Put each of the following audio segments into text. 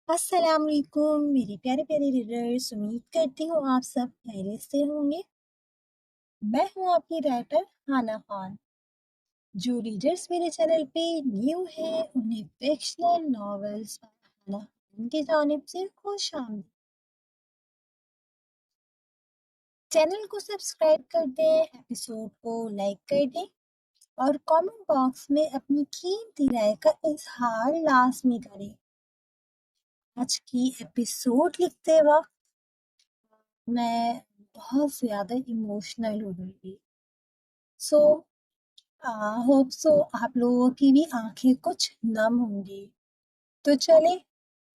السلام علیکم میرے پیارے پیارے ریڈرز، امید کرتی ہوں آپ سب خیریت سے ہوں گے۔ میں ہوں آپ کی رائٹر ہانا خان۔ جو ریڈرز میرے چینل پہ نیو ہیں انہیں فکشنل ناولز ہانا خان کی جانب سے خوش آمدید۔ چینل کو سبسکرائب کر دیں، ایپیسوڈ کو لائک کر دیں اور کامنٹ باکس میں اپنی قیمتی رائے کا اظہار لازمی کریں۔ آج کی ایپیسوڈ لکھتے وقت میں بہت زیادہ ایموشنل ہو گئی تھی۔ ہوپ سو آپ لوگوں کی بھی آنکھیں کچھ نم ہوں گی۔ تو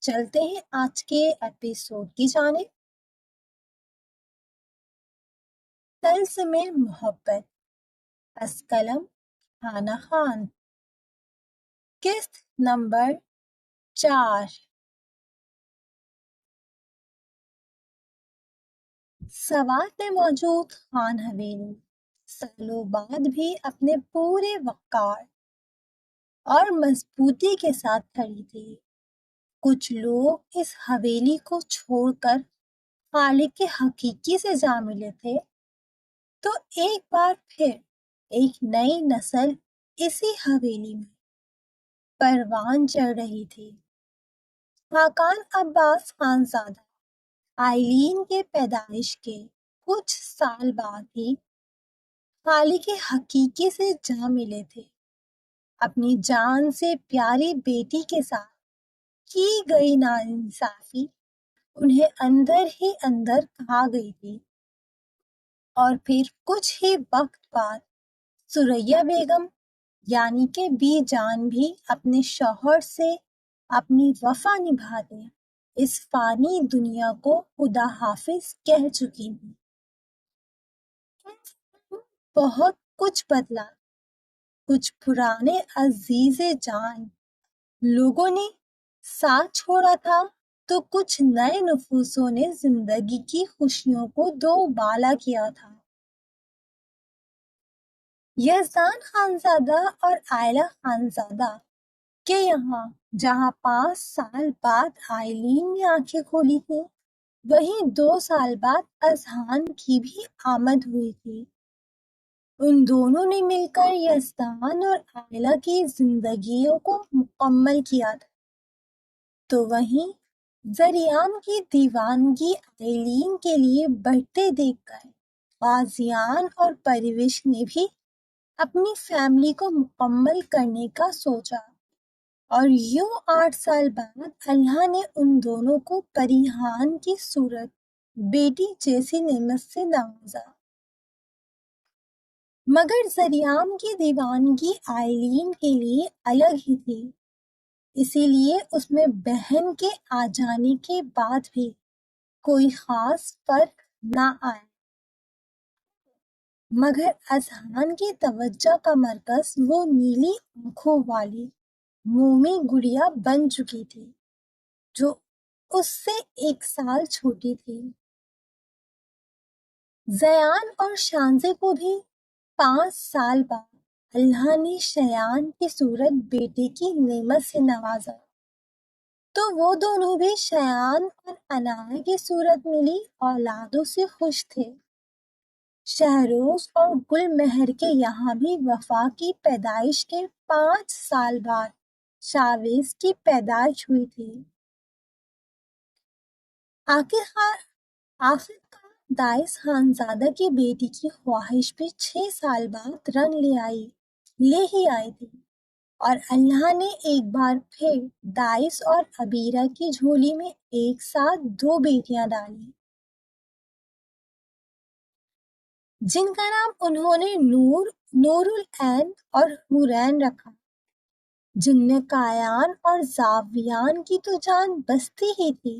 چلتے ہیں آج کے ایپیسوڈ کی جانب۔ طلسم محبت، از قلم ہانا خان، قسط نمبر 4۔ سوات میں موجود خان حویلی سالوں بعد بھی اپنے پورے وقار اور مضبوطی کے ساتھ کھڑی تھی۔ کچھ لوگ اس حویلی کو چھوڑ کر خالق کے حقیقی سے جا ملے تھے، تو ایک بار پھر ایک نئی نسل اسی حویلی میں پروان چڑھ رہی تھی۔ خاقان عباس خانزادہ آئلین کے پیدائش کے کچھ سال بعد ہی خالق حقیقی سے جا ملے تھے۔ اپنی جان سے پیاری بیٹی کے ساتھ کی گئی ناانصافی انہیں اندر ہی اندر کھا گئی تھی، اور پھر کچھ ہی وقت بعد ثریا بیگم یعنی کہ بی جان بھی اپنے شوہر سے اپنی وفا نبھاتے اس فانی دنیا کو خدا حافظ کہہ چکی تھی۔ بہت کچھ بدلا، کچھ پرانے عزیز جان لوگوں نے ساتھ چھوڑا تھا، تو کچھ نئے نفوسوں نے زندگی کی خوشیوں کو دوبالا کیا تھا۔ یزدان خانزادہ اور عائلہ خانزادہ کے یہاں جہاں 5 سال بعد آئلین نے آنکھیں کھولی تھیں، وہیں 2 سال بعد اذہان کی بھی آمد ہوئی تھی۔ ان دونوں نے مل کر یزدان اور عائلہ کی زندگیوں کو مکمل کیا تھا، تو وہیں ذریعام کی دیوانگی آئلین کے لیے بڑھتے دیکھ کر غازیان اور پرویش نے بھی اپنی فیملی کو مکمل کرنے کا سوچا، اور یوں 8 سال بعد اللہ نے ان دونوں کو پریحان کی صورت بیٹی جیسی نعمت سے نوازا۔ مگر ذریعام کی دیوانگی آئلین کے لیے الگ ہی تھی، اسی لیے اس میں بہن کے آ جانے کے بعد بھی کوئی خاص فرق نہ آیا، مگر اذہان کی توجہ کا مرکز وہ نیلی آنکھوں والی مومی گڑیا بن چکی تھی جو اس سے 1 سال چھوٹی تھی۔ زیان اور شانزے کو بھی 5 سال بعد اللہ نے شیان کی صورت بیٹے کی نعمت سے نوازا، تو وہ دونوں بھی شیان اور انایا کی صورت ملی اولادوں سے خوش تھے۔ شہروز اور گل مہر کے یہاں بھی وفا کی پیدائش کے 5 سال بعد شاویز کی پیدائش ہوئی تھی۔ آخر کار دائس خانزادہ کی بیٹی کی خواہش بھی 6 سال بعد رنگ لے ہی آئی تھی، اور اللہ نے ایک بار پھر دائس اور عبیرہ کی جھولی میں ایک ساتھ 2 بیٹیاں ڈالیں، جن کا نام انہوں نے نور العین اور حورین رکھا، جن میں کایان اور زاویان کی تو جان بستی ہی تھی،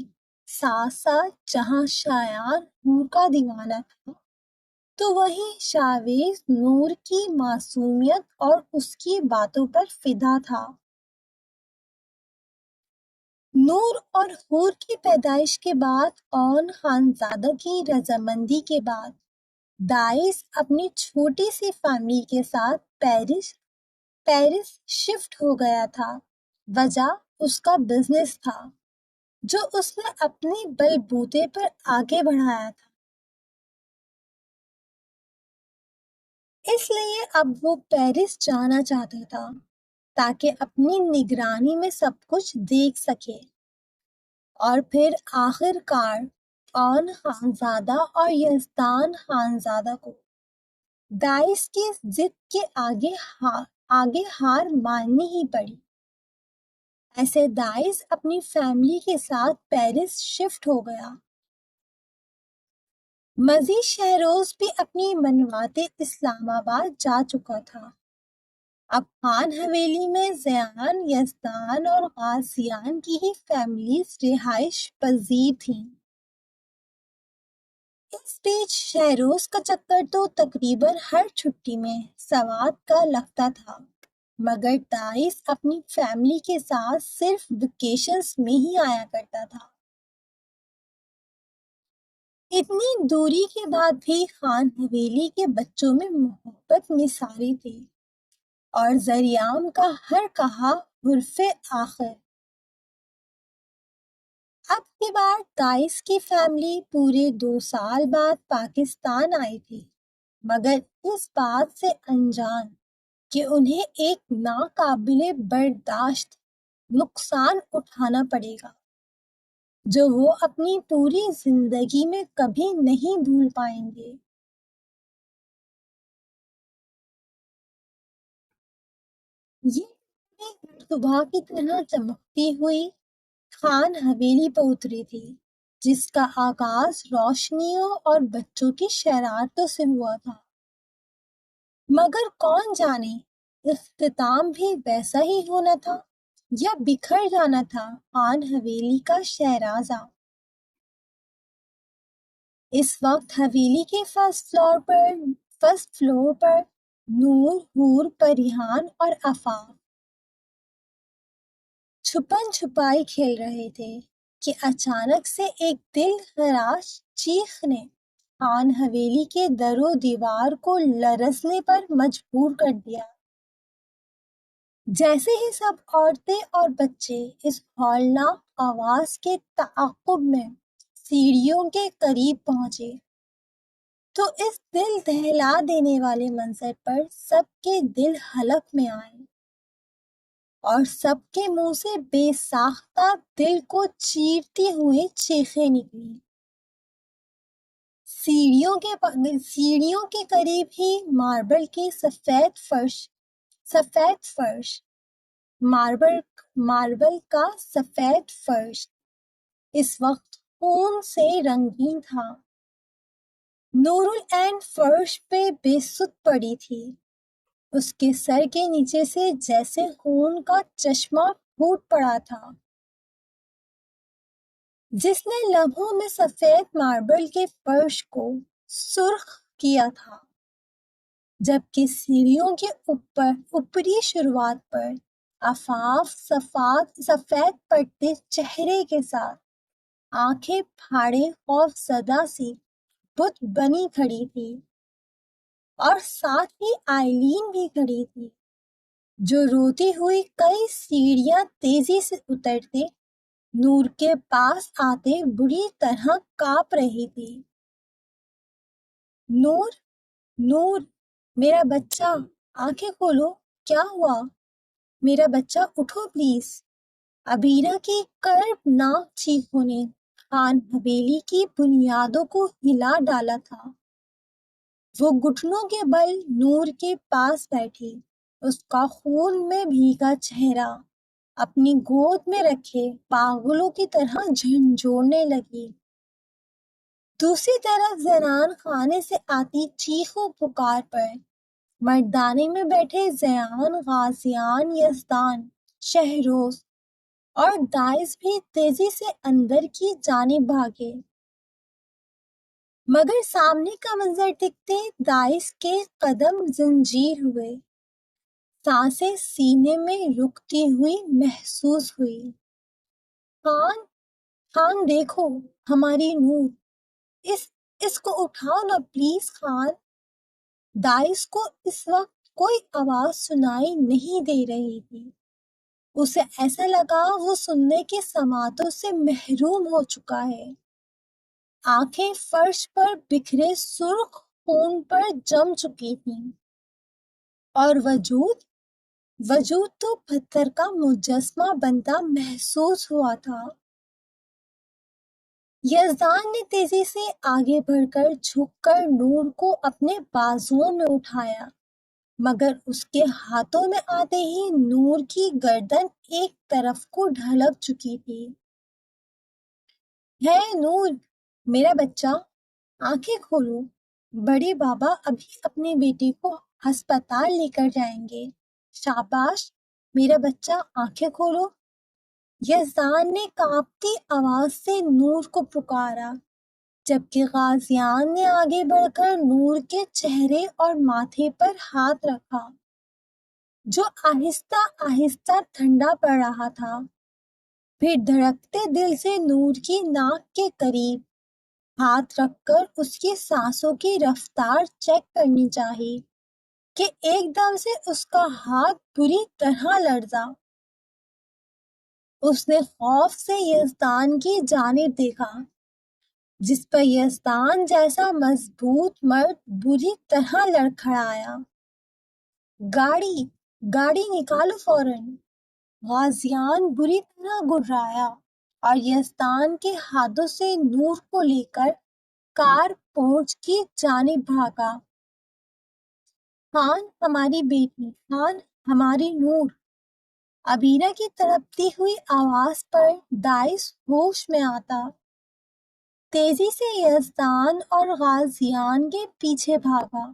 ساتھ ساتھ جہاں شایان حور کا دیوانہ تھا، تو وہیں شاویز نور کی معصومیت اور اس کی باتوں پر فدا تھا۔ نور اور حور کی پیدائش کے بعد اون خانزادہ کی رضامندی کے بعد دائس اپنی چھوٹی سی فیملی کے ساتھ پیرس شفٹ ہو گیا تھا۔ وجہ اس کا بزنس تھا۔ جو اس نے اپنے بل بوتے پر آگے بڑھایا تھا۔ اس لیے اب وہ پیرس جانا چاہتا تھا تاکہ اپنی نگرانی میں سب کچھ دیکھ سکے، اور پھر آخر کار آن خانزادہ اور یزدان خانزادہ کو داعش کی ضد کے آگے ہار ماننی ہی پڑی۔ ایسے داعش اپنی فیملی کے ساتھ پیرس شفٹ ہو گیا۔ مزید شہروز بھی اپنی منواتے اسلام آباد جا چکا تھا۔ اب خان حویلی میں زیان، یزدان اور غازیان کی ہی فیملیز رہائش پذیر تھیں۔ اس بیچ شہروز کا چکر تو تقریباً ہر چھٹی میں سوات کا لگتا تھا، مگر داعش اپنی فیملی کے ساتھ صرف ویکیشنز میں ہی آیا کرتا تھا۔ اتنی دوری کے بعد بھی خان حویلی کے بچوں میں محبت نثاری تھی، اور زریام کا ہر کہا حرف آخر۔ اب کی بار داعش کی فیملی پورے 2 سال بعد پاکستان آئی تھی، مگر اس بات سے انجان کہ انہیں ایک ناقابل برداشت نقصان اٹھانا پڑے گا جو وہ اپنی پوری زندگی میں کبھی نہیں بھول پائیں گے۔ یہ صبح کی طرح چمکتی ہوئی خان حویلی پہ اتری تھی، جس کا آغاز روشنیوں اور بچوں کی شرارتوں سے ہوا تھا، مگر کون جانے اختتام بھی ویسا ہی ہونا تھا یا بکھر جانا تھا خان حویلی کا شہرازہ۔ اس وقت حویلی کے فرسٹ فلور پر نور، حور، پریحان اور آفاق چھپن چھپائی کھیل رہے تھے کہ اچانک سے ایک دل خراش چیخ نے خان حویلی کے در و دیوار کو لرزنے پر مجبور کر دیا۔ جیسے ہی سب عورتیں اور بچے اس ہولناک آواز کے تعاقب میں سیڑھیوں کے قریب پہنچے تو اس دل دہلا دینے والے منظر پر سب کے دل حلق میں آئے اور سب کے منہ سے بے ساختہ دل کو چیرتی ہوئی چیخیں نکلی۔ سیڑھیوں کے قریب ہی ماربل کی سفید فرش، ماربل کا سفید فرش اس وقت خون سے رنگین تھا۔ نور العین فرش پہ بے سدھ پڑی تھی، اس کے سر کے نیچے سے جیسے خون کا چشمہ پھوٹ پڑا تھا، جس نے لمحوں میں سفید ماربل کے فرش کو سرخ کیا تھا، جبکہ سیڑھیوں کے اوپری شروعات پر آفاق سفید پڑتے چہرے کے ساتھ آنکھیں پھاڑے خوف زدہ سی بت بنی کھڑی تھی، اور ساتھ ہی آئلین بھی کھڑی تھی جو روتی ہوئی کئی سیڑھیاں تیزی سے اترتے نور کے پاس آتے بری طرح کانپ رہی تھی۔ نور، نور، میرا بچہ، آنکھیں کھولو، کیا ہوا؟ میرا بچہ اٹھو پلیز۔ عبیرہ کی کربناک چیخوں نے خان حویلی کی بنیادوں کو ہلا ڈالا تھا۔ وہ گھٹنوں کے بل نور کے پاس بیٹھی، اس کا خون میں بھیگا چہرہ اپنی گود میں رکھے پاگلوں کی طرح جھنجھوڑنے لگی۔ دوسری طرف زینان خانے سے آتی چیخ و پکار پر مردانے میں بیٹھے زیان، غازیان، یزدان، شہروز اور داعش بھی تیزی سے اندر کی جانب بھاگے، مگر سامنے کا منظر دیکھتے داعش کے قدم زنجیر ہوئے، سانسیں سینے میں رکتی ہوئی محسوس ہوئی۔ خان دیکھو ہماری نور، اس کو اٹھاؤ نا پلیز خان۔ داعش کو اس وقت کوئی آواز سنائی نہیں دے رہی تھی، اسے ایسا لگا وہ سننے کے سماعتوں سے محروم ہو چکا ہے۔ آنکھیں فرش پر بکھرے سرخ خون پر جم چکی تھیں اور وجود تو پتھر کا مجسمہ بنتا محسوس ہوا تھا۔ یزدان نے تیزی سے آگے بڑھ کر جھک کر نور کو اپنے بازوؤں میں اٹھایا، مگر اس کے ہاتھوں میں آتے ہی نور کی گردن ایک طرف کو ڈھلک چکی تھی۔ ہے نور، میرا بچہ، آنکھیں کھولو، بڑے بابا ابھی اپنی بیٹی کو ہسپتال لے کر جائیں گے۔ شاباش میرا بچہ، آنکھیں کھولو۔ یزدان نے کانپتی آواز سے نور کو پکارا، جبکہ غازیان نے آگے بڑھ کر نور کے چہرے اور ماتھے پر ہاتھ رکھا، جو آہستہ آہستہ ٹھنڈا پڑ رہا تھا۔ پھر دھڑکتے دل سے نور کی ناک کے قریب ہاتھ رکھ کر اس کی سانسوں کی رفتار چیک کرنی چاہی کہ ایک دم سے اس کا ہاتھ بری طرح لرزا۔ اس نے خوف سے یزدان کی جانب دیکھا، جس پر یزدان جیسا مضبوط مرد بری طرح لڑکھڑایا۔ گاڑی نکالو فوراً! غازیان بری طرح گھبرایا اور یزدان کے ہاتھوں سے نور کو لے کر کار پورچ کی جانب بھاگا۔ خان ہماری بیٹی، خان ہماری نور! عبیرہ کی تڑپتی ہوئی آواز پر دائس ہوش میں آتا تیزی سے یزدان اور غازیان کے پیچھے بھاگا،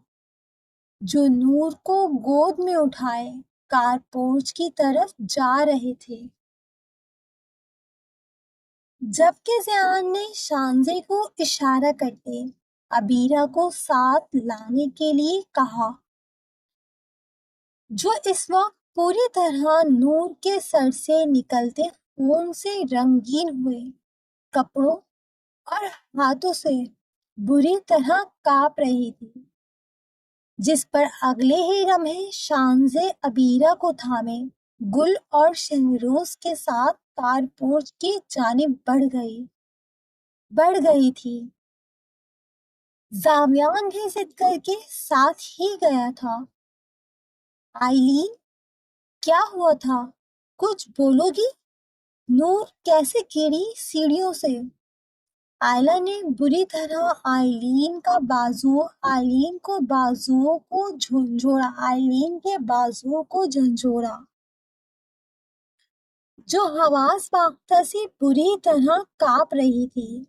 جو نور کو گود میں اٹھائے کار پورچ کی طرف جا رہے تھے۔ جبکہ زیان نے شانزے کو اشارہ کرتے عبیرہ کو ساتھ لانے کے لیے کہا، جو اس وقت پوری طرح نور کے سر سے نکلتے خون سے رنگین ہوئے کپڑوں اور ہاتھوں سے بری طرح کانپ رہی تھی، جس پر اگلے ہی لمحے شانزے عبیرہ کو تھامے گل اور شہروز کے ساتھ کار پورچ کی جانب بڑھ گئی تھی۔ زاویان بھی ضد کر کے ساتھ ہی گیا تھا۔ آئلین، کیا ہوا تھا؟ کچھ بولو گی؟ نور کیسے گری سیڑھیوں سے؟ آئلہ نے بری طرح آئلین کے بازوؤں کو جھنجھوڑا، جو حواس باختہ سی بری طرح کانپ رہی تھی۔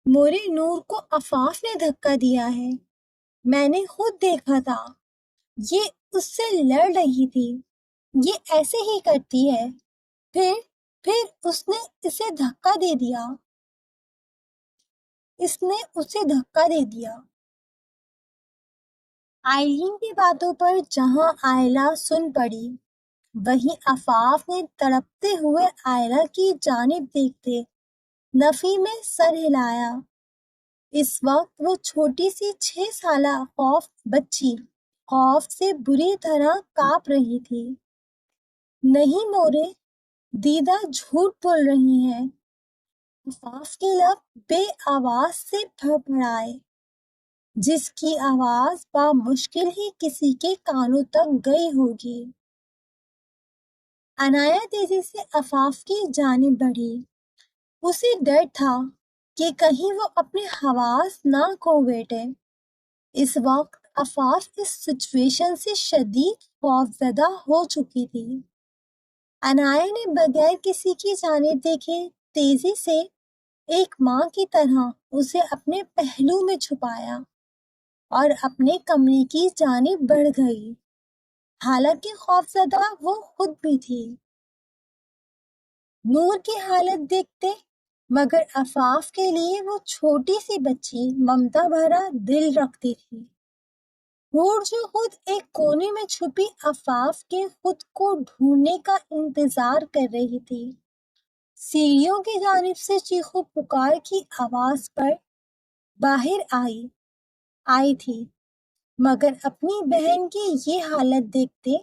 مورے نور کو عفاف نے دھکا دیا ہے، میں نے خود دیکھا تھا، یہ اس سے لڑ رہی تھی، یہ ایسے ہی کرتی ہے۔ پھر اس نے اسے دھکا دے دیا۔ آئلین کی باتوں پر جہاں آئلہ سن پڑی، وہیں عفاف نے تڑپتے ہوئے آئلہ کی جانب دیکھتے نفی میں سر ہلایا۔ اس وقت وہ چھوٹی سی 6 سالہ بچی خوف سے بری طرح کانپ رہی تھی۔ نہیں مورے، دیدہ جھوٹ بول رہی ہیں، عفاف کے لب بے آواز سے پھڑپڑائے، جس کی آواز بامشکل ہی کسی کے کانوں تک گئی ہوگی۔ عنایہ تیزی سے عفاف کی جانب بڑھی، اسے ڈر تھا کہ کہیں وہ اپنے حواس نہ کھو بیٹھے۔ اس وقت عفاف اس سچویشن سے شدید خوفزدہ ہو چکی تھی۔ عنایہ نے بغیر کسی کی جانب دیکھے تیزی سے ایک ماں کی طرح اسے اپنے پہلو میں چھپایا اور اپنے کمرے کی جانب بڑھ گئی، حالانکہ خوفزدہ وہ خود بھی تھی۔ نور کی حالت دیکھتے مگر عفاف کے لیے وہ چھوٹی سی بچی ممتا بھرا دل رکھتی تھی۔ حور جو خود ایک کونے میں چھپی عفاف کے خود کو ڈھونڈنے کا انتظار کر رہی تھی، سیڑھیوں کی جانب سے چیخ و پکار کی آواز پر باہر آئی تھی، مگر اپنی بہن کی یہ حالت دیکھتے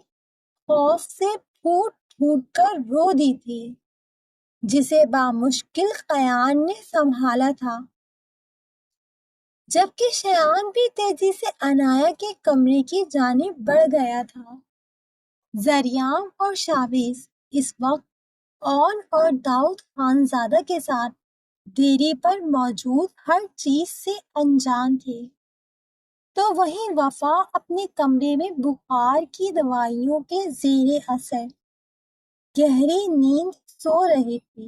خوف سے پھوٹ پھوٹ کر رو دی تھی، جسے بامشکل قیان نے سنبھالا تھا، جبکہ شیان بھی تیزی سے عنایا کے کمرے کی جانب بڑھ گیا تھا۔ زریام اور شاویز اس وقت اون اور داؤد خانزادہ کے ساتھ ڈیرے پر موجود ہر چیز سے انجان تھے، تو وہیں وفا اپنے کمرے میں بخار کی دوائیوں کے زیر اثر گہری نیند سو رہی تھی۔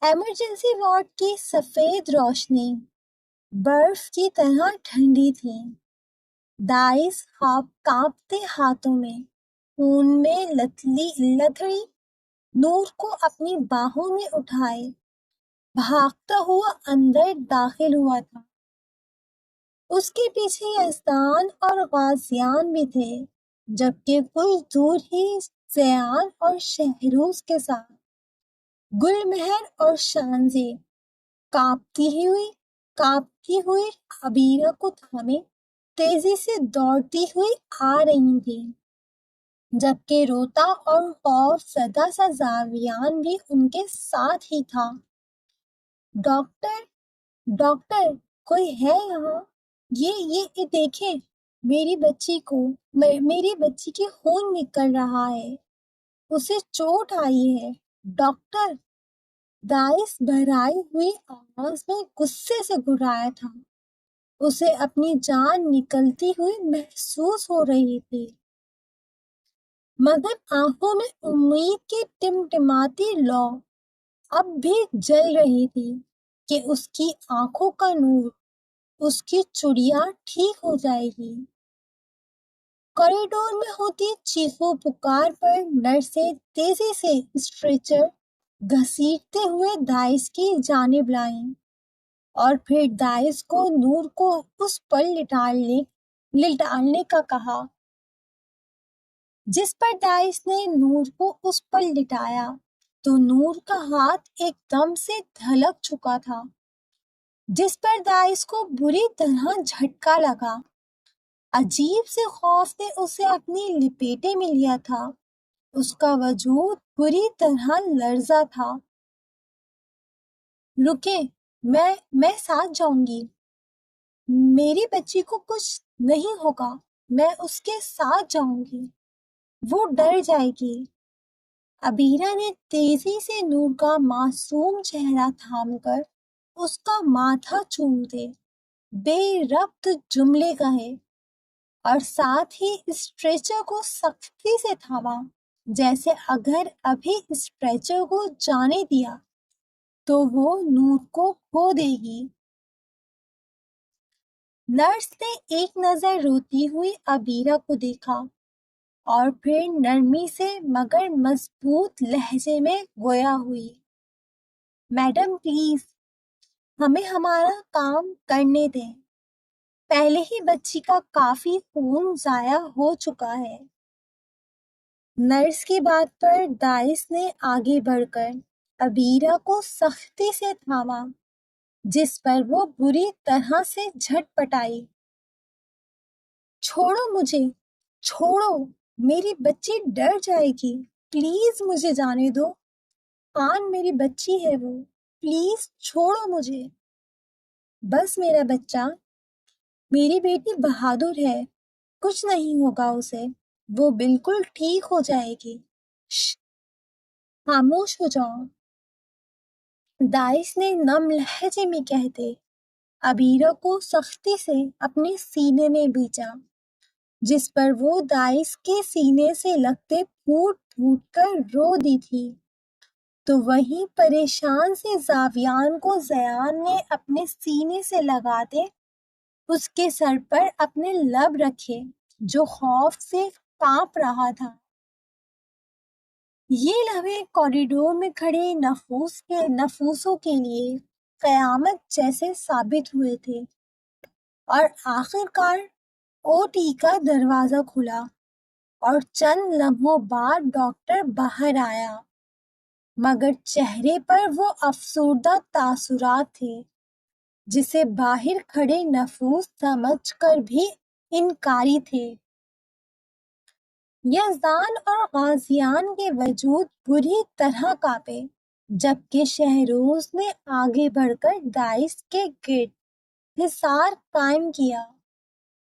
ایمرجنسی وارڈ کی سفید روشنی برف کی طرح ٹھنڈی تھی۔ دائس کانپتے ہاتھوں میں خون میں لتھڑی نور کو اپنی باہوں میں اٹھائے بھاگتا ہوا اندر داخل ہوا تھا۔ اس کے پیچھے یزدان اور غازیان بھی تھے، جبکہ کچھ دور ہی زیان اور شہروز کے ساتھ گل مہر اور شانزے کانپتی ہوئی عبیرہ کو تھامے تیزی سے دوڑتی ہوئی آ رہی تھی، جبکہ روتا اور خوف زدہ سا زاویان بھی ان کے ساتھ ہی تھا۔ ڈاکٹر کوئی ہے یہاں؟ یہ دیکھیں، میری بچی کی خون نکل رہا ہے، اسے چوٹ آئی ہے، ڈاکٹر۔ دائس بھرائی ہوئی آواز میں غصے سے گھرایا تھا، اسے اپنی جان نکلتی ہوئی محسوس ہو رہی تھی، مگر آنکھوں میں امید کی ٹمٹماتی لو اب بھی جل رہی تھی کہ اس کی آنکھوں کا نور، اس کی چڑیا ٹھیک ہو جائے گی۔ کوریڈور میں ہوتی چیخو پکار پر نرسیں تیزی سے اسٹریچر گھسیٹتے ہوئے دائس کی جانب لائیں اور پھر دائس کو نور کو اس پر لٹالنے کا کہا۔ جس پر دائس نے نور کو اس پر لٹایا تو نور کا ہاتھ ایک دم سے دھڑک چکا تھا، جس پر دائس کو بری طرح جھٹکا لگا۔ عجیب سے خوف نے اسے اپنی لپیٹے میں لیا تھا، اس کا وجود بری طرح لرزا تھا۔ رکیں، میں ساتھ جاؤں گی، میری بچی کو کچھ نہیں ہوگا، میں اس کے ساتھ جاؤں گی، وہ ڈر جائے گی۔ عبیرہ نے تیزی سے نور کا معصوم چہرہ تھام کر اس کا ماتھا چومتے بے ربط جملے کہے اور ساتھ ہی اسٹریچر کو سختی سے تھاما، جیسے اگر ابھی اسٹریچر کو جانے دیا تو وہ نور کو کھو دے گی۔ نرس نے ایک نظر روتی ہوئی عبیرہ کو دیکھا اور پھر نرمی سے مگر مضبوط لہجے میں گویا ہوئی، میڈم پلیز ہمیں ہمارا کام کرنے دیں، پہلے ہی بچی کا کافی خون ضائع ہو چکا ہے۔ نرس کی بات پر دائس نے آگے بڑھ کر عبیرہ کو سختی سے تھاما، جس پر وہ بری طرح سے جھٹ پٹائی۔ چھوڑو مجھے، چھوڑو، میری بچی ڈر جائے گی، پلیز مجھے جانے دو، خان میری بچی ہے، وہ پلیز چھوڑو مجھے۔ بس میرا بچہ، میری بیٹی بہادر ہے، کچھ نہیں ہوگا اسے، وہ بالکل ٹھیک ہو جائے گی، شش، خاموش ہو جاؤ، دائس نے نم لہجے میں کہتے عبیرہ کو سختی سے اپنے سینے میں بھیجا، جس پر وہ دائس کے سینے سے لگتے پھوٹ پھوٹ کر رو دی تھی۔ تو وہیں پریشان سے زاویان کو زیان نے اپنے سینے سے لگاتے اس کے سر پر اپنے لب رکھے، جو خوف سے کانپ رہا تھا۔ یہ لمحے کوریڈور میں کھڑے نفوسوں کے لیے قیامت جیسے ثابت ہوئے تھے، اور آخر کار او ٹی کا دروازہ کھلا اور چند لمحوں بعد ڈاکٹر باہر آیا، مگر چہرے پر وہ افسردہ تاثرات تھے جسے باہر کھڑے نفوس سمجھ کر بھی انکاری تھے۔ یزدان اور غازیان کے وجود بری طرح کانپے، جبکہ شہروز نے آگے بڑھ کر داعش کے گرد حصار قائم کیا۔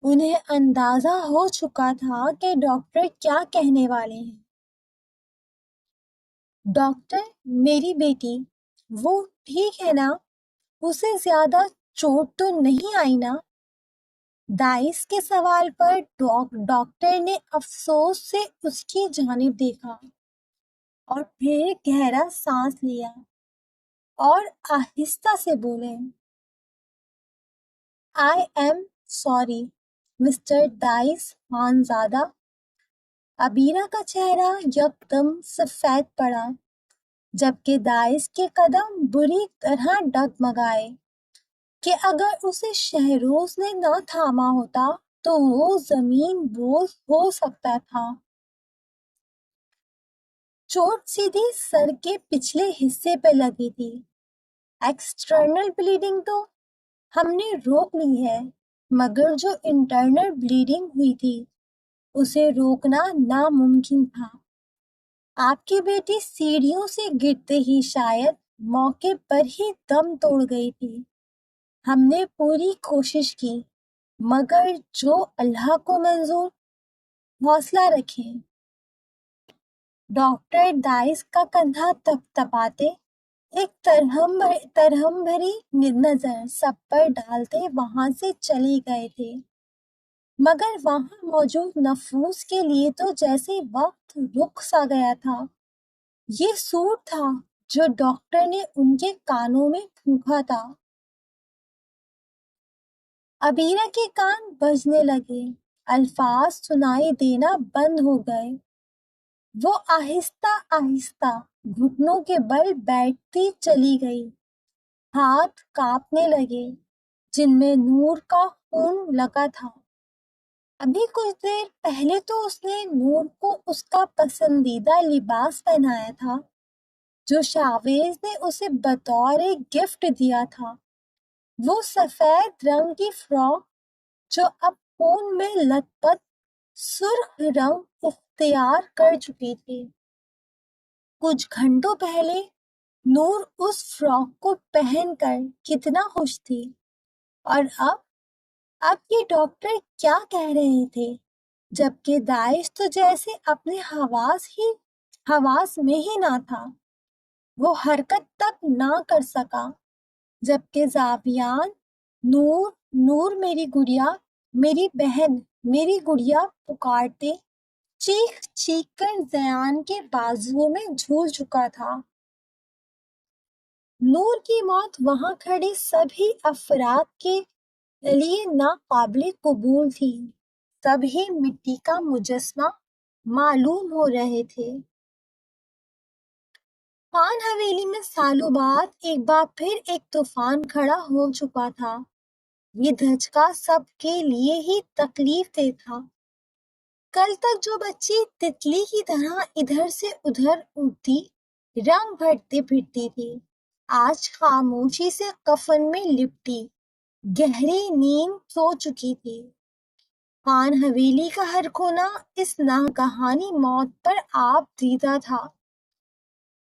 انہیں اندازہ ہو چکا تھا کہ ڈاکٹر کیا کہنے والے ہیں۔ ڈاکٹر، میری بیٹی، وہ ٹھیک ہے نا؟ اسے زیادہ چوٹ تو نہیں آئی نا؟ داعش کے سوال پر ڈاکٹر نے افسوس سے اس کی جانب دیکھا اور پھر گہرا سانس لیا اور آہستہ سے بولے، آئی ایم سوری مسٹر داعش خانزادہ۔ عبیرہ کا چہرہ یکدم سفید پڑا، جبکہ داعش کے قدم بری طرح ڈگمگائے کہ اگر اسے شہروز نے نہ تھاما ہوتا تو وہ زمین بوس ہو سکتا تھا۔ چوٹ سیدھی سر کے پچھلے حصے پہ لگی تھی۔ ایکسٹرنل بلیڈنگ تو ہم نے روک لی ہے، مگر جو انٹرنل بلیڈنگ ہوئی تھی اسے روکنا ناممکن تھا۔ آپ کی بیٹی سیڑھیوں سے گرتے ہی شاید موقع پر ہی دم توڑ گئی تھی۔ ہم نے پوری کوشش کی، مگر جو اللہ کو منظور۔ حوصلہ رکھیں۔ ڈاکٹر داعش کا کندھا تھپتھپاتے، ایک ترہم بھری نظر سب پر ڈالتے وہاں سے چلے گئے تھے، مگر وہاں موجود نفوس کے لیے تو جیسے وقت رک سا گیا تھا۔ یہ سوٹ تھا جو ڈاکٹر نے ان کے کانوں میں پھونکا تھا۔ عبیرہ کے کان بجنے لگے، الفاظ سنائی دینا بند ہو گئے۔ وہ آہستہ آہستہ گھٹنوں کے بل بیٹھتی چلی گئی، ہاتھ کانپنے لگے جن میں نور کا خون لگا تھا۔ ابھی کچھ دیر پہلے تو اس نے نور کو اس کا پسندیدہ لباس پہنایا تھا جو شاویز نے اسے بطور گفٹ دیا تھا، وہ سفید رنگ کی فراک جو اب خون میں لت پت سرخ رنگ اختیار کر چکی تھی۔ کچھ گھنٹوں پہلے نور اس فراک کو پہن کر کتنا خوش تھی، اور اب یہ ڈاکٹر کیا کہہ رہے تھے، جبکہ داعش تو جیسے اپنے حواس میں ہی نہ تھا، وہ حرکت تک نہ کر سکا، جبکہ زاویان نور نور میری گڑیا، میری بہن، میری گڑیا پکارتے چیخ چیخ کر زیان کے بازوؤں میں جھول چکا تھا۔ نور کی موت وہاں کھڑے سبھی افراد کے لیے ناقابل قبول تھی۔ سبھی مٹی کا مجسمہ معلوم ہو رہے تھے۔ خان حویلی میں سالوں بعد ایک بار پھر ایک طوفان کھڑا ہو چکا تھا۔ یہ دھچکا سب کے لیے ہی تکلیف دہ تھا۔ کل تک جو بچی تتلی کی طرح ادھر سے ادھر اڑتی، رنگ بھرتی پھرتی تھی، آج خاموشی سے کفن میں لپٹی گہری نیند سو چکی تھی۔ خان حویلی کا ہر کونا اس ناگہانی موت پر آپ دیدہ تھا۔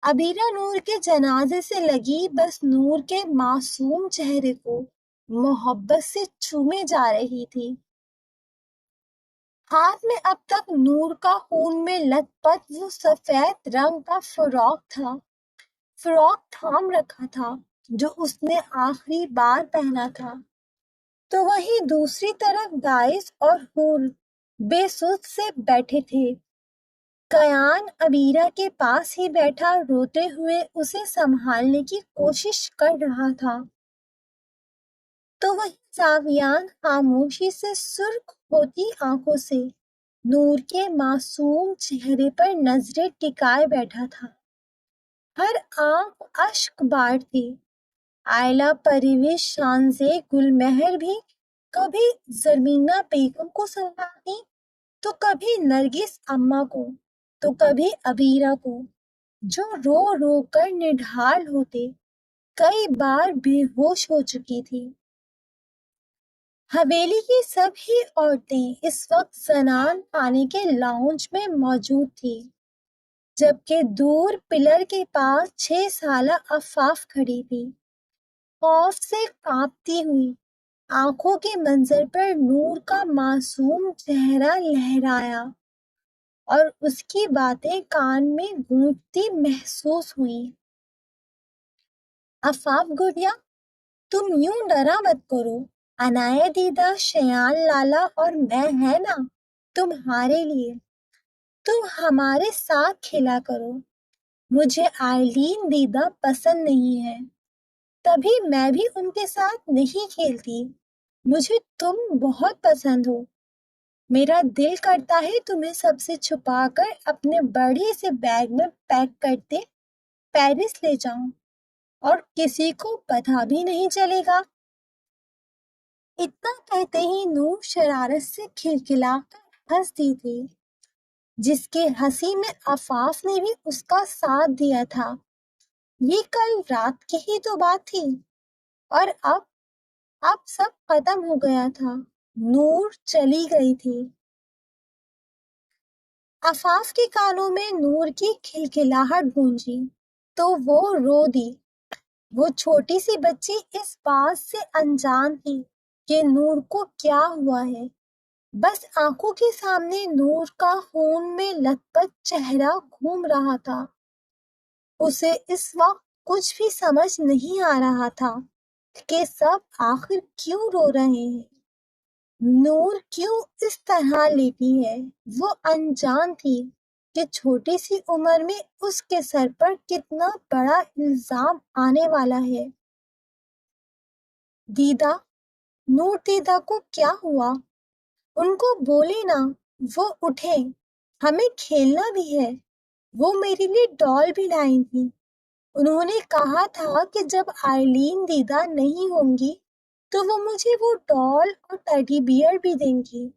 عبیرہ نور کے جنازے سے لگی بس نور کے معصوم چہرے کو محبت سے چومے جا رہی تھی۔ ہاتھ میں اب تک نور کا خون میں لت پت وہ سفید رنگ کا فراک تھام رکھا تھا جو اس نے آخری بار پہنا تھا، تو وہیں دوسری طرف داعش اور حور بے سود سے بیٹھے تھے۔ کیان عبیرہ کے پاس ہی بیٹھا روتے ہوئے اسے سنبھالنے کی کوشش کر رہا تھا، تو وہیں زاویان خاموشی سے سرخ ہوتی آنکھوں سے نور کے معصوم چہرے پر نظریں ٹکائے بیٹھا تھا۔ ہر آنکھ اشک بار تھی۔ عائلہ پرویز شانزے گل مہر بھی کبھی زرمینہ بیگم کو سنبھالتی، تو کبھی نرگس اماں کو، تو کبھی عبیرہ کو، جو رو رو کر نڈھال ہوتے، کئی بار بے ہوش ہو چکی تھی۔ حویلی کی سبھی عورتیں اس وقت زنان خانے کے لاؤنج میں موجود تھی، جبکہ دور پلر کے پاس 6 سالہ عفاف کھڑی تھی، خوف سے کانپتی ہوئی۔ آنکھوں کے منظر پر نور کا معصوم چہرہ لہرایا اور اس کی باتیں کان میں گونجتی محسوس ہوئیں۔ عفاف گڑیا، تم یوں ڈرا مت کرو، عنایہ دیدہ، شیان لالا اور میں ہے نا تمہارے لیے، تم ہمارے ساتھ کھیلا کرو۔ مجھے آئلین دیدہ پسند نہیں ہے، تبھی میں بھی ان کے ساتھ نہیں کھیلتی۔ مجھے تم بہت پسند ہو، میرا دل کرتا ہے تمہیں سب سے چھپا کر اپنے بڑے سے بیگ میں پیک کرتے پیرس لے جاؤں، اور کسی کو پتہ بھی نہیں چلے گا۔ اتنا کہتے ہی نور شرارت سے کھلکھلا کر ہنس دی تھی، جس کے ہنسی میں عفاف نے بھی اس کا ساتھ دیا تھا۔ یہ کل رات کی ہی تو بات تھی، اور اب سب ختم ہو گیا تھا۔ نور چلی گئی تھی۔ عفاف کے کانوں میں نور کی کھلکھلاہٹ گونجی تو وہ رو دی۔ وہ چھوٹی سی بچی اس بات سے انجان تھی کہ نور کو کیا ہوا ہے، بس آنکھوں کے سامنے نور کا خون میں لت پت چہرہ گھوم رہا تھا۔ اسے اس وقت کچھ بھی سمجھ نہیں آ رہا تھا کہ سب آخر کیوں رو رہے ہیں، نور کیوں اس طرح لیٹی ہے۔ وہ انجان تھی کہ چھوٹی سی عمر میں اس کے سر پر کتنا بڑا الزام آنے والا ہے۔ دیدہ، نور دیدہ کو کیا ہوا؟ ان کو بولے نا وہ اٹھے، ہمیں کھیلنا بھی ہے۔ وہ میرے لیے ڈال بھی لائی تھی۔ انہوں نے کہا تھا کہ جب آئلین دیدہ نہیں ہوں گی تو وہ مجھے وہ ڈال اور ٹیڈی بیئر بھی دیں گی۔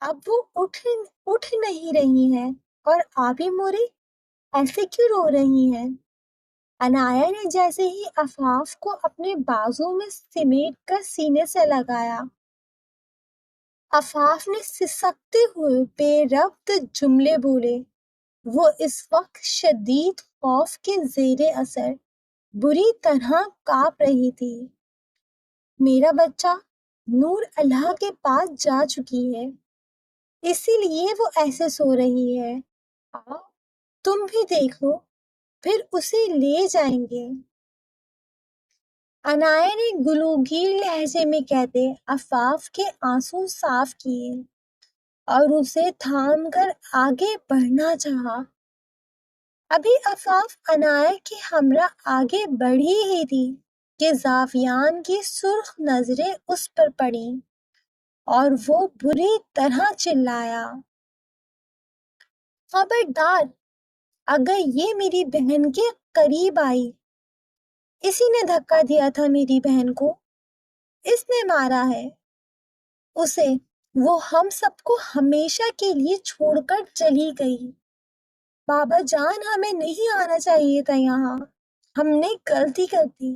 اب وہ اٹھ نہیں رہی ہیں، اور آبی مورے ایسے کیوں رو رہی ہیں؟ عنایہ نے جیسے ہی عفاف کو اپنے بازو میں سمیٹ کر سینے سے لگایا، عفاف نے سسکتے ہوئے بے ربط جملے بولے۔ وہ اس وقت شدید خوف کے زیر اثر بری طرح کانپ رہی تھی۔ میرا بچہ نور اللہ کے پاس جا چکی ہے، اسی لیے وہ ایسے سو رہی ہے۔ آؤ تم بھی دیکھ لو، پھر اسے لے جائیں گے۔ عنایہ نے گلوگیر لہجے میں کہتے عفاف کے آنسو صاف کیے اور اسے تھام کر آگے بڑھنا چاہا۔ ابھی عفاف عنایہ کے ہمراہ آگے بڑھی ہی تھی کہ زاویان کی سرخ نظریں اس پر پڑیں اور وہ بری طرح چلایا، خبردار! اگر یہ میری بہن کے قریب آئی۔ اسی نے دھکا دیا تھا میری بہن کو، اس نے مارا ہے اسے، وہ ہم سب کو ہمیشہ کے لیے چھوڑ کر چلی گئی۔ بابا جان، ہمیں نہیں آنا چاہیے تھا یہاں، ہم نے غلطی کر دی۔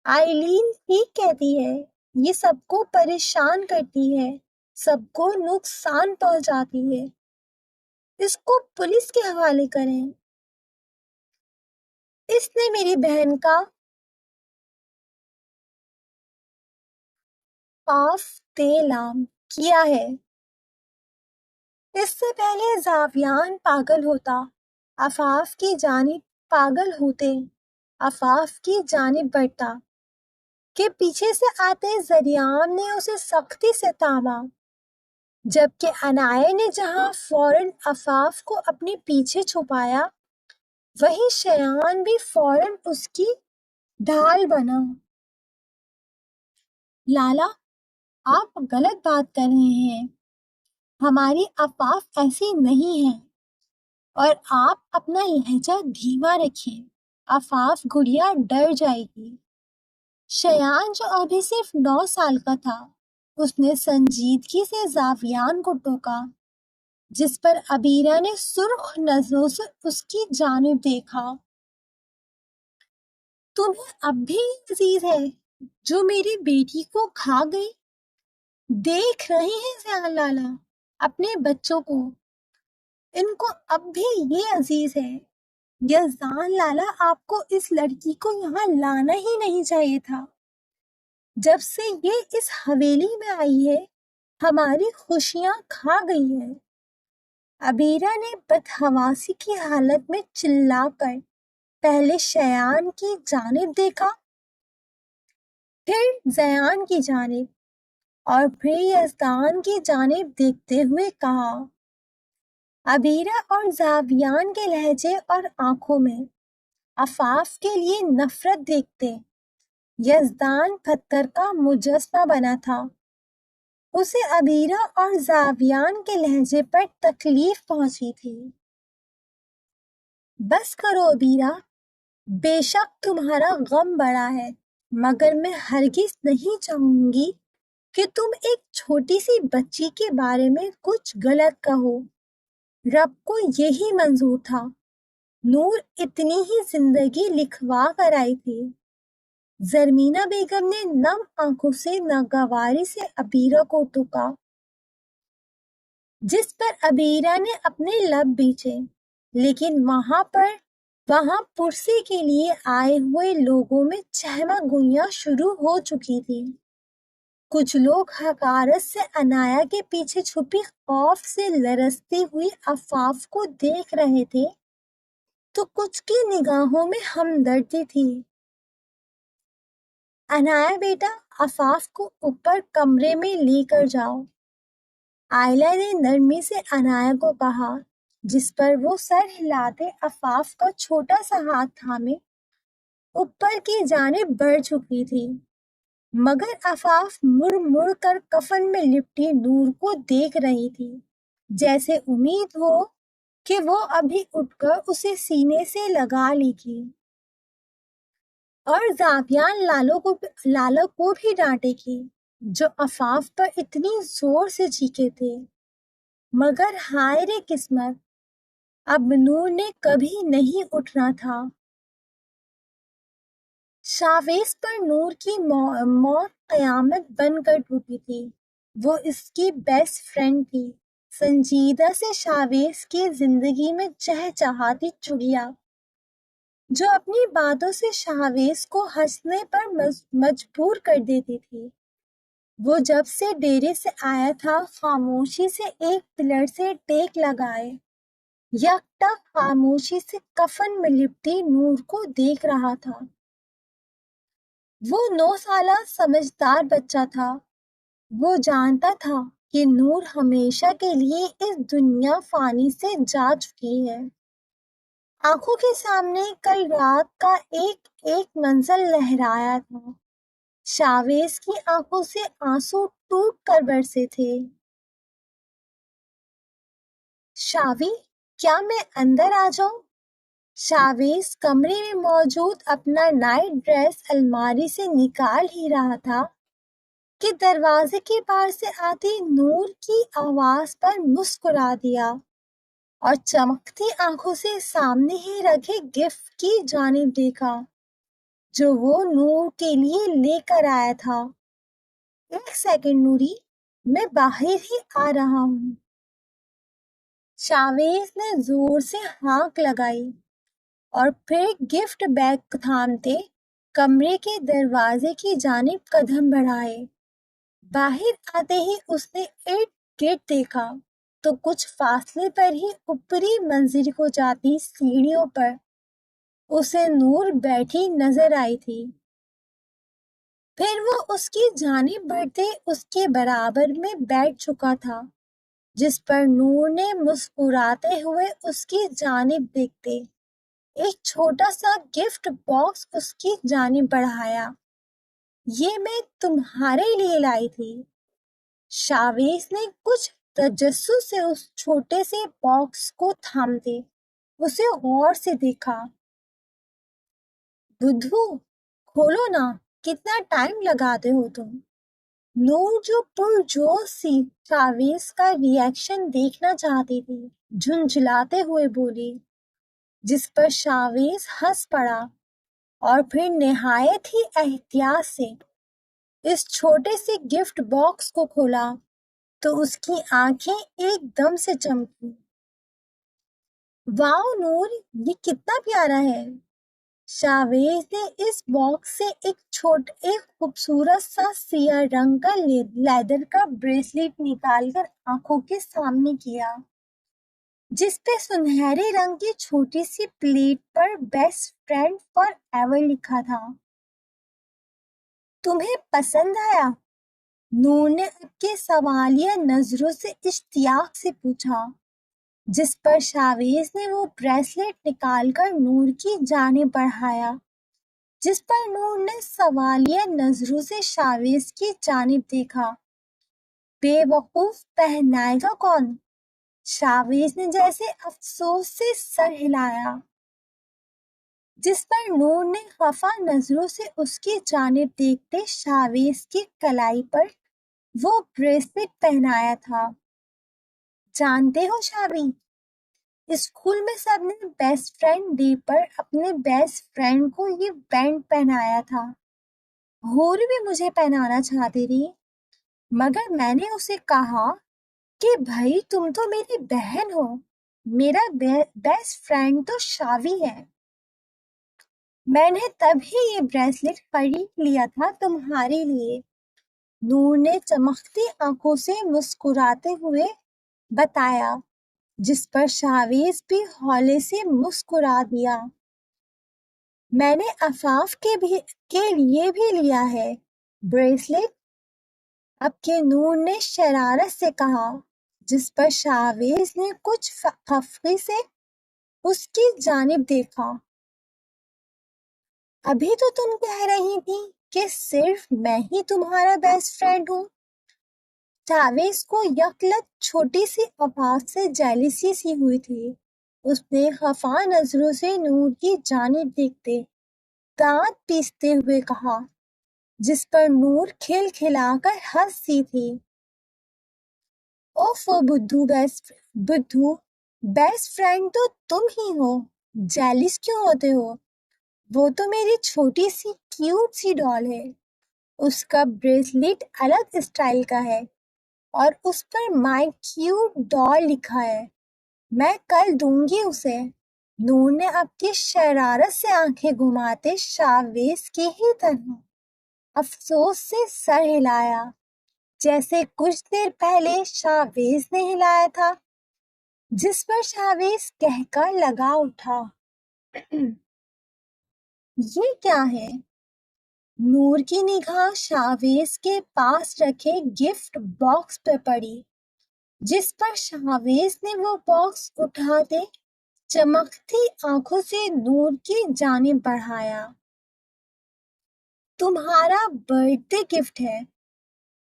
آئلین ٹھیک کہتی ہے، یہ سب کو پریشان کرتی ہے، سب کو نقصان پہنچاتی ہے، اس کو پولیس کے حوالے کریں۔ اس نے میری بہن کا پاف لام کیا ہے۔ اس سے پہلے زاویان پاگل ہوتا، عفاف کی جانب پاگل ہوتے، عفاف کی جانب بڑھتا کہ پیچھے سے آتے ذریعام نے اسے سختی سے تھاما، جبکہ عنایہ نے جہاں فوراً عفاف کو اپنے پیچھے چھپایا، وہیں شیان بھی فوراً اس کی ڈھال بنا۔ لالا، آپ غلط بات کر رہے ہیں، ہماری عفاف ایسی نہیں ہے، اور آپ اپنا لہجہ دھیما رکھیں، عفاف گڑیا ڈر جائے گی۔ شیان جو ابھی صرف 9 سال کا تھا، اس نے سنجیدگی سے زاویان کو ٹوکا، جس پر عبیرہ نے سرخ نظروں سے اس کی جانب دیکھا۔ تمہیں اب بھی عزیز ہے جو میری بیٹی کو کھا گئی؟ دیکھ رہے ہیں زیان لالا اپنے بچوں کو، ان کو اب بھی یہ عزیز ہے۔ یزدان لالا آپ کو اس لڑکی کو یہاں لانا ہی نہیں چاہیے تھا۔ جب سے یہ اس حویلی میں آئی ہے ہماری خوشیاں کھا گئی ہیں۔ عبیرہ نے بدحواسی کی حالت میں چلا کر پہلے شیان کی جانب دیکھا، پھر زیان کی جانب اور پھر یزدان کی جانب دیکھتے ہوئے کہا۔ عبیرہ اور زاویان کے لہجے اور آنکھوں میں عفاف کے لیے نفرت دیکھتے یزدان پتھر کا مجسمہ بنا تھا۔ اسے عبیرہ اور زاویان کے لہجے پر تکلیف پہنچی تھی۔ بس کرو عبیرہ، بے شک تمہارا غم بڑا ہے، مگر میں ہرگز نہیں چاہوں گی کہ تم ایک چھوٹی سی بچی کے بارے میں کچھ غلط کہو۔ رب کو یہی منظور تھا۔ نور اتنی ہی زندگی لکھوا کر آئی تھی۔ زرمینہ بیگم نے نم آنکھوں سے ناگواری سے عبیرہ کو ٹوکا، جس پر عبیرہ نے اپنے لب بیچے، لیکن وہاں پرسی کے لیے آئے ہوئے لوگوں میں چہمہ گوئیاں شروع ہو چکی تھی۔ کچھ لوگ حقارت سے عنایا کے پیچھے چھپی خوف سے لرزتی ہوئی عفاف کو دیکھ رہے تھے تو کچھ کی نگاہوں میں ہمدردی تھی۔ عنایا بیٹا، عفاف کو اوپر کمرے میں لے کر جاؤ، عائلہ نے نرمی سے عنایا کو کہا، جس پر وہ سر ہلاتے عفاف کا چھوٹا سا ہاتھ تھامے اوپر کی جانب بڑھ چکی تھی، مگر عفاف مڑ مڑ کر کفن میں لپٹی نور کو دیکھ رہی تھی، جیسے امید ہو کہ وہ ابھی اٹھ کر اسے سینے سے لگا لے گی اور زاویان لالو کو بھی ڈانٹے گی جو عفاف پر اتنی زور سے چیخے تھے۔ مگر ہائے رے قسمت، اب نور نے کبھی نہیں اٹھنا تھا۔ شاویز پر نور کی موت قیامت بن کر ٹوٹی تھی۔ وہ اس کی بیسٹ فرینڈ تھی، سنجیدہ سے شاویز کی زندگی میں چہچہاتی چڑیا، جو اپنی باتوں سے شاویز کو ہنسنے پر مجبور کر دیتی تھی۔ وہ جب سے ڈیرے سے آیا تھا خاموشی سے ایک پلڑ سے ٹیک لگائے یکٹا خاموشی سے کفن میں لپٹی نور کو دیکھ رہا تھا۔ وہ 9 سالہ سمجھدار بچہ تھا۔ وہ جانتا تھا کہ نور ہمیشہ کے لیے اس دنیا فانی سے جا چکی ہے۔ آنکھوں کے سامنے کل رات کا ایک منظر لہرایا تھا۔ شاویز کی آنکھوں سے آنسو ٹوٹ کر برسے تھے۔ شاوی، کیا میں اندر آ جاؤں؟ شاویز کمرے میں موجود اپنا نائٹ ڈریس الماری سے نکال ہی رہا تھا کہ دروازے کے پار سے آتی نور کی آواز پر مسکرا دیا اور چمکتی آنکھوں سے سامنے ہی رکھے گفٹ کی جانب دیکھا جو وہ نور کے لیے لے کر آیا تھا۔ 1 سیکنڈ نوری، میں باہر ہی آ رہا ہوں۔ شاویز نے زور سے ہانک لگائی اور پھر گفٹ بیگ تھامتے کمرے کے دروازے کی جانب قدم بڑھائے۔ باہر آتے ہی اس نے ارد گرد دیکھا تو کچھ فاصلے پر ہی اوپری منزل کو جاتی سیڑھیوں پر اسے نور بیٹھی نظر آئی تھی۔ پھر وہ اس کی جانب بڑھتے اس کے برابر میں بیٹھ چکا تھا، جس پر نور نے مسکراتے ہوئے اس کی جانب دیکھتے ایک چھوٹا سا گفٹ باکس اس کی جانب بڑھایا۔ یہ میں تمہارے لیے لائی تھی۔ شاویز نے کچھ تجسس سے اس چھوٹے سے باکس کو تھامتے اسے غور سے دیکھا۔ بدھو، کھولو نا، کتنا ٹائم لگاتے ہو تم؟ نور جو پرجوش سی شاویز کا ریئیکشن دیکھنا چاہتی تھی جھنجھلاتے ہوئے بولی، جس پر شاویز ہنس پڑا اور پھر نہایت ہی احتیاط سے اس چھوٹے سے گفٹ باکس کو کھولا تو اس کی آنکھیں ایک دم سے چمکی۔ واؤ نور، یہ کتنا پیارا ہے! شاویز نے اس باکس سے ایک خوبصورت سا سیاہ رنگ کا لیدر کا بریسلیٹ نکال کر آنکھوں کے سامنے کیا، جس پہ سنہرے رنگ کی چھوٹی سی پلیٹ پر بیسٹ فرینڈ فار ایور لکھا تھا۔ تمہیں پسند آیا؟ نور نے اب کے سوالیہ نظروں سے اشتیاق سے پوچھا، جس پر شاویز نے وہ بریسلیٹ نکال کر نور کی جانب بڑھایا، جس پر نور نے سوالیہ نظروں سے شاویز کی جانب دیکھا۔ بے وقوف، پہنائے گا کون؟ شاویز نے جیسے افسوس سے سر ہلایا، جس پر نور نے خفا نظروں سے اس کی جانب دیکھتے شاویز کی کلائی پر وہ بریسلیٹ پہنایا تھا۔ جانتے ہو شاوی، اسکول میں سب نے بیسٹ فرینڈ ڈے پر اپنے بیسٹ فرینڈ کو یہ بینڈ پہنایا تھا۔ ہور بھی مجھے پہنانا چاہتی تھی، مگر میں نے اسے کہا کہ بھائی تم تو میری بہن ہو، میرا بیسٹ فرینڈ تو شاوی ہے۔ میں نے تبھی یہ بریسلیٹ خرید لیا تھا تمہارے لیے، نور نے چمکتی آنکھوں سے مسکراتے ہوئے بتایا، جس پر شاویز بھی ہولے سے مسکرا دیا۔ میں نے عفاف کے لیے بھی لیا ہے بریسلیٹ، اب کے نور نے شرارت سے کہا، جس پر شاویز نے کچھ خفگی سے اس کی جانب دیکھا۔ ابھی تو تم کہہ رہی تھی کہ صرف میں ہی تمہارا بیسٹ فرینڈ ہوں۔ شاویز کو یکلت چھوٹی سی آواز سے جیلسی سی ہوئی تھی۔ اس نے خفا نظروں سے نور کی جانب دیکھتے دانت پیستے ہوئے کہا، جس پر نور کھل کھلا کر ہنسی تھی۔ اوفو بدھو، بیسٹ فرینڈ تو تم ہی ہو، جیلس کیوں ہوتے ہو؟ وہ تو میری چھوٹی سی کیوٹ سی ڈال ہے، اس کا بریسلیٹ الگ اسٹائل کا ہے اور اس پر مائی کیوٹ ڈال لکھا ہے، میں کل دوں گی اسے۔ نور نے اب کی شرارت سے آنکھیں گھماتے شاویز کی ہی طرح افسوس سے سر ہلایا، جیسے کچھ دیر پہلے شاویز نے ہلایا تھا، جس پر شاویز کہہ لگا اٹھا، یہ کیا ہے؟ نور کی نگاہ شاویز کے پاس رکھے گفٹ باکس پہ پڑی، جس پر شاویز نے وہ باکس اٹھاتے چمکتی آنکھوں سے نور کی جانب بڑھایا۔ تمہارا برتھ ڈے گفٹ ہے،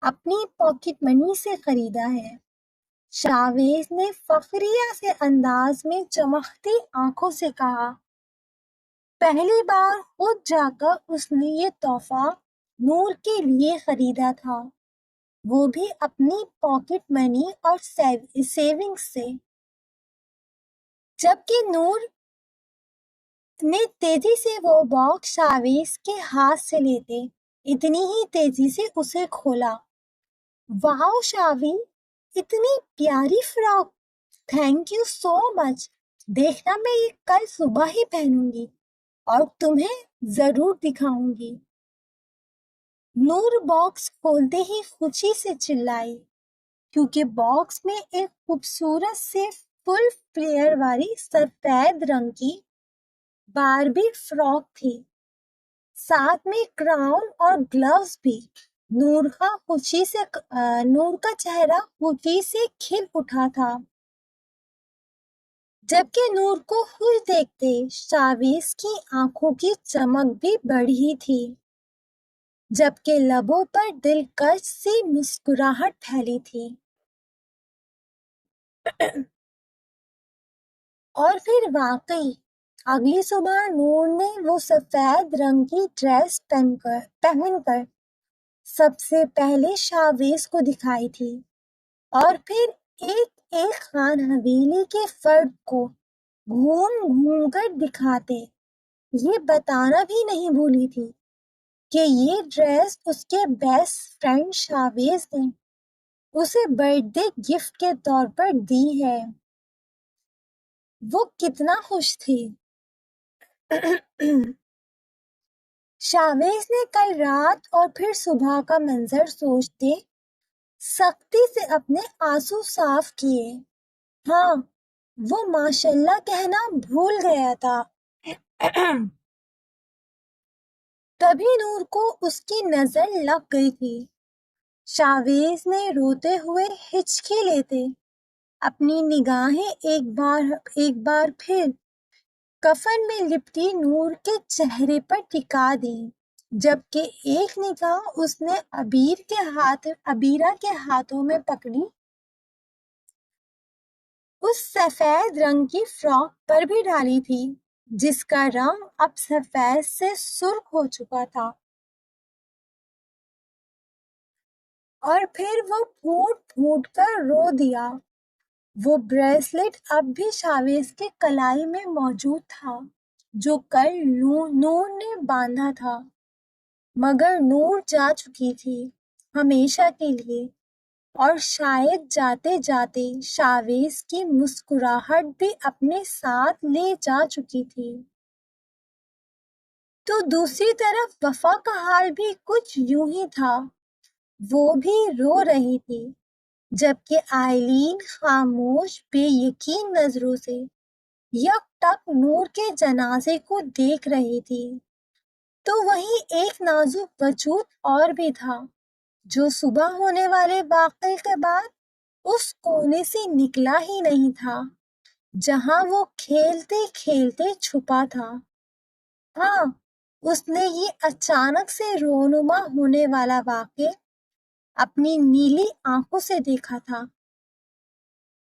اپنی پاکٹ منی سے خریدا ہے، شاویز نے فخریہ سے انداز میں چمکتی آنکھوں سے کہا۔ پہلی بار خود جا کر اس نے یہ تحفہ نور کے لیے خریدا تھا، وہ بھی اپنی پاکٹ منی اور سیونگ سے۔ جبکہ نور نے تیزی سے وہ باکس شاویز کے ہاتھ سے لیتے اتنی ہی تیزی سے اسے کھولا۔ واؤ شاوی، اتنی پیاری فراک، تھینک یو سو مچ، دیکھنا میں یہ کل صبح ہی پہنوں گی اور تمہیں ضرور دکھاؤں گی۔ نور باکس کھولتے ہی خوشی سے چلائی، کیونکہ باکس میں ایک خوبصورت سے فل فلیئر والی سفید رنگ کی باربی فراک تھی، ساتھ میں کراؤن اور گلوز بھی۔ نور کا چہرہ خوشی سے کھل اٹھا تھا، جبکہ نور کو خوش دیکھتے شاویز کی آنکھوں کی چمک بھی بڑھی تھی، جبکہ لبوں پر دلکش سی مسکراہٹ پھیلی تھی۔ اور پھر واقعی اگلی صبح نور نے وہ سفید رنگ کی ڈریس پہن کر سب سے پہلے شاویز کو دکھائی تھی، اور پھر ایک خان حویلی کے فرد کو گھوم گھوم کر دکھاتے یہ بتانا بھی نہیں بھولی تھی کہ یہ ڈریس اس کے بیسٹ فرینڈ شاویز نے اسے برتھ ڈے گفٹ کے طور پر دی ہے۔ وہ کتنا خوش تھی۔ شاویز نے کل رات اور پھر صبح کا منظر سوچتے سختی سے اپنے آنسو صاف کیے۔ ہاں، وہ ماشاءاللہ کہنا بھول گیا تھا۔ تبھی نور کو اس کی نظر لگ گئی تھی۔ شاویز نے روتے ہوئے ہچکی لیتے اپنی نگاہیں ایک بار پھر کفن میں لپٹی نور کے چہرے پر ٹکا دی، جبکہ ایک نگاہ اس نے عبیرہ کے ہاتھوں میں پکڑی، اس سفید رنگ کی فراک پر بھی ڈالی تھی جس کا رنگ اب سفید سے سرخ ہو چکا تھا، اور پھر وہ پھوٹ پھوٹ کر رو دیا۔ وہ بریسلٹ اب بھی شاویز کے کلائی میں موجود تھا جو کل نور نے باندھا تھا، مگر نور جا چکی تھی ہمیشہ کے لیے، اور شاید جاتے جاتے شاویز کی مسکراہٹ بھی اپنے ساتھ لے جا چکی تھی۔ تو دوسری طرف وفا کا حال بھی کچھ یوں ہی تھا، وہ بھی رو رہی تھی، جبکہ آئلین خاموش بے یقین نظروں سے یک ٹک نور کے جنازے کو دیکھ رہی تھی۔ تو وہیں ایک نازک وجود اور بھی تھا جو صبح ہونے والے واقعے کے بعد اس کونے سے نکلا ہی نہیں تھا جہاں وہ کھیلتے کھیلتے چھپا تھا۔ ہاں، اس نے یہ اچانک سے رونما ہونے والا واقعہ اپنی نیلی آنکھوں سے دیکھا تھا،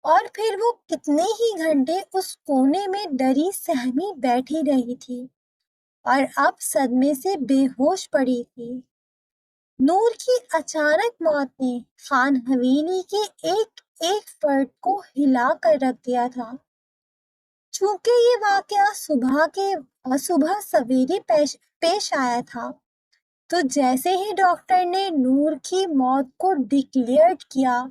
اور پھر وہ کتنے ہی گھنٹے اس کونے میں ڈری سہمی بیٹھی رہی تھی اور اب صدمے سے بے ہوش پڑی تھی۔ نور کی اچانک موت نے خان حویلی کے ایک ایک فرد کو ہلا کر رکھ دیا تھا۔ چونکہ یہ واقعہ صبح سویرے پیش آیا تھا، تو جیسے ہی ڈاکٹر نے نور کی موت کو ڈکلیئر کیا،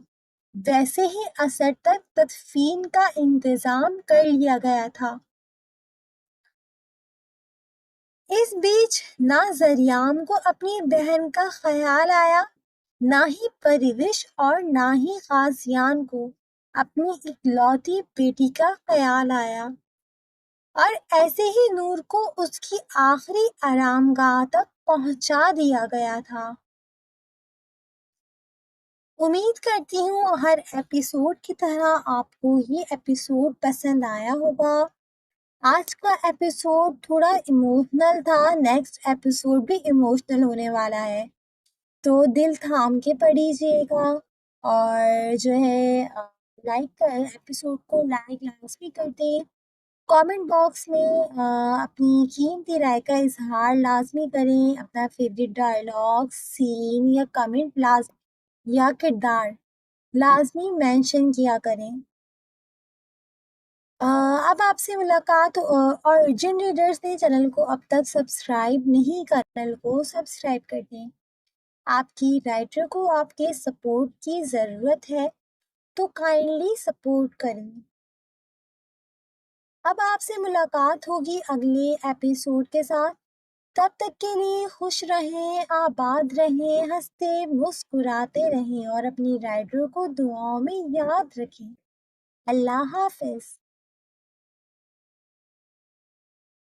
ویسے ہی عصر تک تدفین کا انتظام کر لیا گیا تھا۔ اس بیچ نہ زریام کو اپنی بہن کا خیال آیا، نہ ہی پروش اور نہ ہی غازیان کو اپنی اکلوتی بیٹی کا خیال آیا، اور ایسے ہی نور کو اس کی آخری آرام گاہ تک پہنچا دیا گیا تھا۔ امید کرتی ہوں ہر ایپیسوڈ کی طرح آپ کو یہ ایپیسوڈ پسند آیا ہوگا۔ آج کا ایپیسوڈ تھوڑا ایموشنل تھا، نیکسٹ ایپیسوڈ بھی ایموشنل ہونے والا ہے، تو دل تھام کے پڑھیے گا، اور جو ہے ایپیسوڈ کو لائک لازمی کر دیں۔ کامنٹ باکس میں اپنی قیمتی رائے کا اظہار لازمی کریں، اپنا فیوریٹ ڈائلاگ، سین یا کمنٹ یا کردار لازمی مینشن کیا کریں۔ اب آپ سے ملاقات، اور جن ریڈرز نے چینل کو اب تک سبسکرائب نہیں چینل کو سبسکرائب کر دیں۔ آپ کی رائٹر کو آپ کے سپورٹ کی ضرورت ہے، تو کائنڈلی سپورٹ کریں۔ اب آپ سے ملاقات ہوگی اگلے ایپیسوڈ کے ساتھ، تب تک کے لیے خوش رہیں، آباد رہیں، ہنستے مسکراتے رہیں، اور اپنی رائٹر کو دعاؤں میں یاد رکھیں۔ اللہ حافظ۔